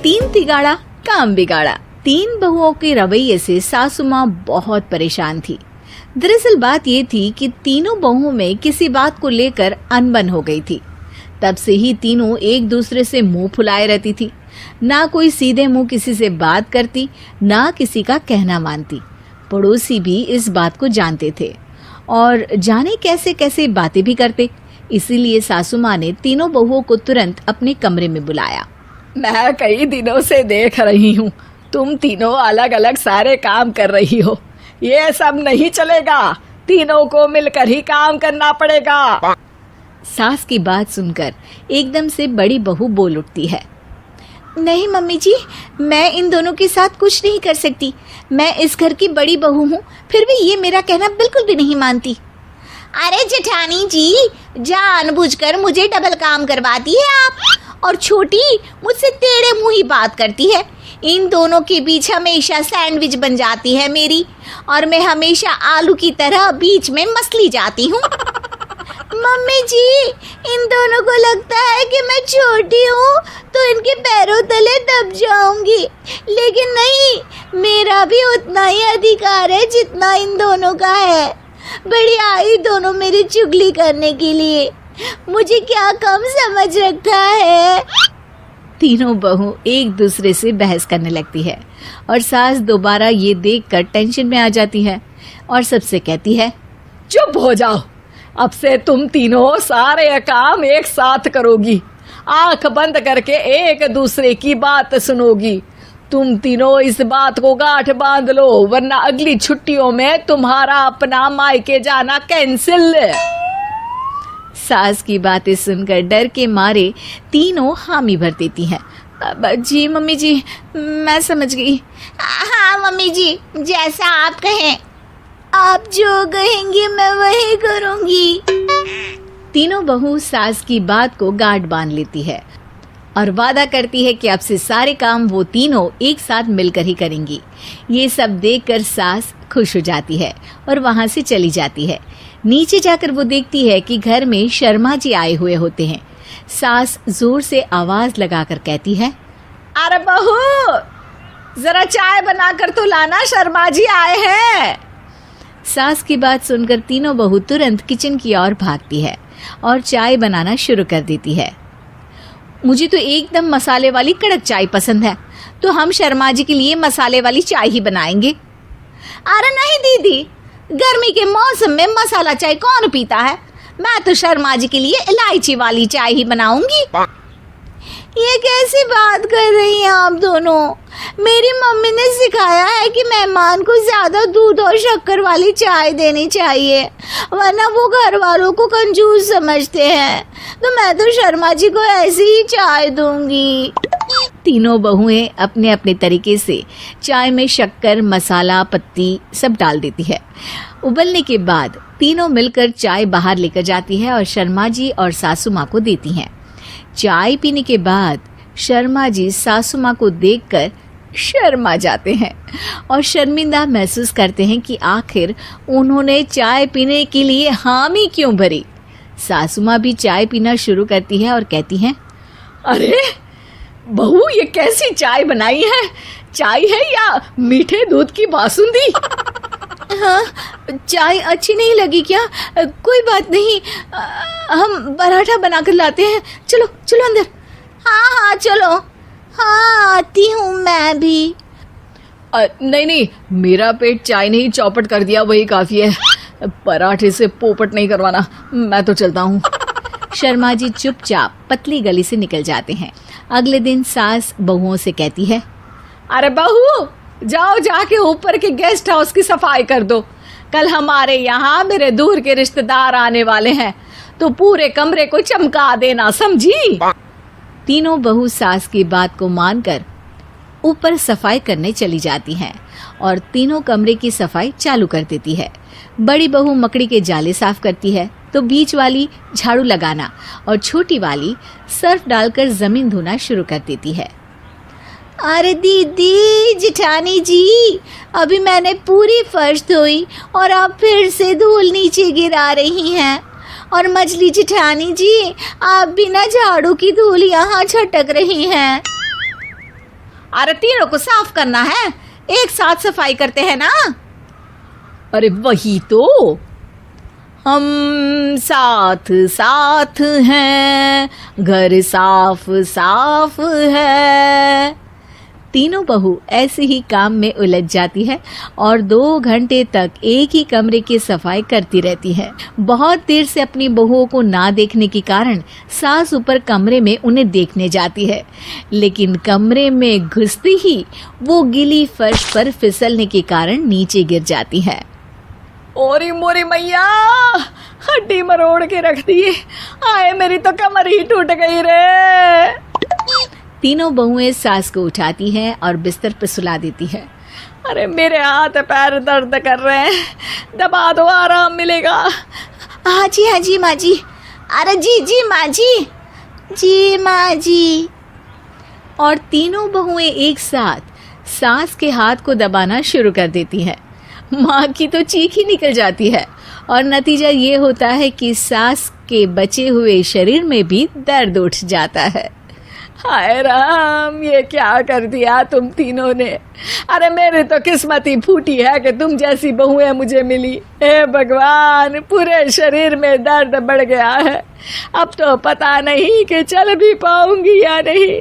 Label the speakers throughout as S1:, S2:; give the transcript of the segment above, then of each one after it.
S1: तीन तिगाड़ा काम बिगाड़ा। तीन बहुओं के रवैये से सासू माँ बहुत परेशान थी। दरअसल बात ये थी कि तीनों बहुओं में किसी बात को लेकर अनबन हो गई थी। तब से ही तीनों एक दूसरे से मुंह फुलाए रहती थी। ना कोई सीधे मुंह किसी से बात करती, ना किसी का कहना मानती। पड़ोसी भी इस बात को जानते थे और जाने कैसे कैसे बातें भी करते। इसीलिए सासू माँ ने तीनों बहुओं को तुरंत अपने कमरे में बुलाया।
S2: मैं कई दिनों से देख रही हूँ, तुम तीनों अलग अलग सारे काम कर रही हो। ये सब नहीं चलेगा, तीनों को मिलकर ही काम करना पड़ेगा।
S1: सास की बात सुनकर एकदम से बड़ी बहू बोल उठती है। नहीं मम्मी जी, मैं इन दोनों के साथ कुछ नहीं कर सकती। मैं इस घर की बड़ी बहू हूँ, फिर भी ये मेरा कहना बिल्कुल भी नहीं मानती।
S3: अरे जेठानी जी, जानबूझकर मुझे डबल काम करवाती है आप। और छोटी मुझसे टेढ़े मुंह ही बात करती है। इन दोनों के बीच हमेशा सैंडविच बन जाती है मेरी, और मैं हमेशा आलू की तरह बीच में मसली जाती हूँ। मम्मी जी, इन दोनों को लगता है कि मैं छोटी हूँ तो इनके पैरों तले दब जाऊंगी, लेकिन नहीं, मेरा भी उतना ही अधिकार है जितना इन दोनों का है। बढ़िया ही दोनों मेरी चुगली करने के लिए, मुझे क्या कम समझ रखा है।
S1: तीनों बहू एक दूसरे से बहस करने लगती है और सास दोबारा ये देखकर टेंशन में आ जाती है और सबसे कहती है,
S2: चुप हो जाओ, अब से तुम तीनों सारे काम एक साथ करोगी। आंख बंद करके एक दूसरे की बात सुनोगी। तुम तीनों इस बात को गांठ बांध लो, वरना अगली छुट्टियों में तुम्हारा अपना मायके जाना कैंसिल।
S1: सास की बातें सुनकर डर के मारे तीनों हामी भर देती हैं। जी मम्मी जी, मैं समझ गई।
S3: हाँ मम्मी जी, जैसा आप कहें। आप जो कहेंगी मैं वही करूंगी।
S1: तीनों बहू सास की बात को गांठ बांध लेती है और वादा करती है कि अब से सारे काम वो तीनों एक साथ मिलकर ही करेंगी। ये सब देखकर सास खुश हो जाती है और वहां से चली जाती है। नीचे जाकर वो देखती है कि घर में शर्मा जी आए हुए होते हैं। सास जोर से आवाज लगाकर कहती है,
S2: अरे बहू, जरा चाय बनाकर तो लाना, शर्मा जी आए हैं।
S1: सास की बात सुनकर तीनों बहू तुरंत किचन की ओर भागती है और चाय बनाना शुरू कर देती है। मुझे तो एकदम मसाले वाली कड़क चाय पसंद है, तो हम शर्मा जी के लिए मसाले वाली चाय ही बनाएंगे।
S3: अरे नहीं दीदी, गर्मी के मौसम में मसाला चाय कौन पीता है? मैं तो शर्मा जी के लिए इलायची वाली चाय ही बनाऊंगी। ये कैसी बात कर रही हैं आप दोनों? मेरी मम्मी ने सिखाया है कि मेहमान को ज्यादा दूध और शक्कर वाली चाय देनी चाहिए, वरना वो घर वालों को कंजूस समझते हैं। तो मैं तो शर्मा जी को ऐसी ही चाय दूंगी।
S1: तीनों बहुएं अपने अपने तरीके से चाय में शक्कर, मसाला, पत्ती सब डाल देती है। उबलने के बाद तीनों मिलकर चाय बाहर लेकर जाती है और शर्मा जी और सासू माँ को देती हैं। चाय पीने के बाद शर्मा जी सासू माँ को देखकर शर्मा जाते हैं और शर्मिंदा महसूस करते हैं कि आखिर उन्होंने चाय पीने के लिए हामी क्यों भरी। सासू माँ भी चाय पीना शुरू करती है और कहती हैं,
S2: अरे बहू, ये कैसी चाय बनाई है? चाय है या मीठे दूध की बासुंदी?
S1: हाँ, चाय अच्छी नहीं लगी क्या? कोई बात नहीं, हम पराठा बनाकर लाते हैं। चलो चलो अंदर।
S3: हाँ हाँ चलो। हाँ, आती हूँ मैं भी।
S2: नहीं नहीं, मेरा पेट चाय ने ही चौपट कर दिया, वही काफी है। पराठे से पोपट नहीं करवाना, मैं तो चलता हूँ।
S1: शर्मा जी चुपचाप पतली गली से निकल जाते हैं। अगले दिन सास बहुओं से कहती है,
S2: अरे बहू, जाओ जाके ऊपर के गेस्ट हाउस की सफाई कर दो। कल हमारे यहाँ मेरे दूर के रिश्तेदार आने वाले हैं, तो पूरे कमरे को चमका देना, समझी?
S1: तीनों बहू सास की बात को मानकर ऊपर सफाई करने चली जाती हैं और तीनों कमरे की सफाई चालू कर देती है। बड़ी बहू मकड़ी के जाले साफ करती है, तो बीच वाली झाड़ू लगाना और छोटी वाली सर्फ डालकर जमीन धोना शुरू कर देती है।
S3: अरे दीदी, जेठानी जी, अभी मैंने पूरी फर्श धोई और आप फिर से धूल नीचे गिरा रही हैं। और मछली जेठानी जी, आप बिना झाड़ू की धूल यहाँ छटक रही हैं।
S1: अरे तीनों को साफ करना है, एक साथ सफाई करते हैं ना।
S2: अरे वही तो,
S1: हम साथ साथ हैं, घर साफ साफ है। तीनों बहू ऐसे ही काम में उलझ जाती है और 2 घंटे तक एक ही कमरे की सफाई करती रहती है। बहुत देर से अपनी बहुओं को ना देखने के कारण सास ऊपर कमरे में उन्हें देखने जाती है, लेकिन कमरे में घुसती ही वो गीली फर्श पर फिसलने के कारण नीचे गिर जाती है।
S2: ओरी मोरी मैया, हड्डी मरोड़ के रख दी। आए मेरी तो कमर ही टूट गई रे।
S1: तीनों बहुएं सास को उठाती हैं और बिस्तर पर सुला देती है।
S2: अरे मेरे हाथ पैर दर्द कर रहे हैं, दबा दो, आराम मिलेगा।
S3: हाँ जी माँ जी। अरे जी माँ जी।
S1: और तीनों बहुएं एक साथ सास के हाथ को दबाना शुरू कर देती हैं। माँ की तो चीख ही निकल जाती है और नतीजा ये होता है कि सास के बचे हुए शरीर में भी दर्द उठ जाता है।
S2: हाय राम, ये क्या कर दिया तुम तीनों ने। अरे मेरी तो किस्मत ही फूटी है कि तुम जैसी बहुएं मुझे मिली। हे भगवान, पूरे शरीर में दर्द बढ़ गया है। अब तो पता नहीं कि चल भी पाऊंगी या नहीं।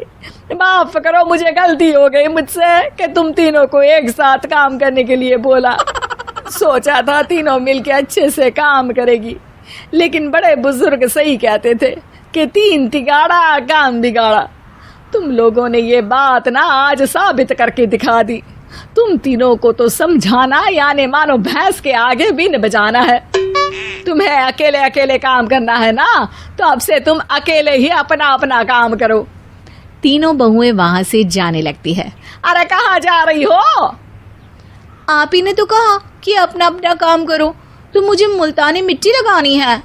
S2: माफ करो, मुझे गलती हो गई मुझसे कि तुम तीनों को एक साथ काम करने के लिए बोला। सोचा था तीनों मिलके अच्छे से काम करेगी, लेकिन बड़े बुजुर्ग सही कहते थे कि 3 तिगाड़ा काम बिगाड़ा। तुम लोगों ने ये बात ना आज साबित करके दिखा दी। तुम तीनों को तो समझाना यानी मानो भैंस के आगे बीन बजाना है। तुम्हें अकेले अकेले काम करना है ना, तो अब से तुम अकेले ही अपना अपना काम करो।
S1: तीनों बहुएं वहां से जाने लगती है।
S2: अरे कहाँ जा रही हो?
S1: आप ही ने तो कहा कि अपना अपना काम करो, तो मुझे मुल्तानी मिट्टी लगानी है।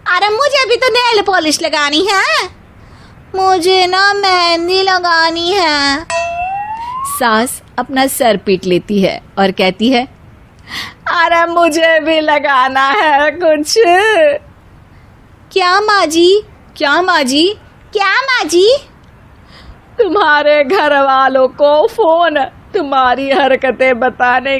S3: अरे मुझे भी तो नेल पॉलिश लगानी है, मुझे ना मेहंदी लगानी है।
S1: सास अपना सर पीट लेती है और कहती है,
S2: अरे मुझे भी लगाना है कुछ।
S3: क्या माँ जी?
S1: क्या माँ जी?
S3: क्या माँ जी?
S2: तुम्हारे घर वालों को फोन तुम्हारी हरकतें बताने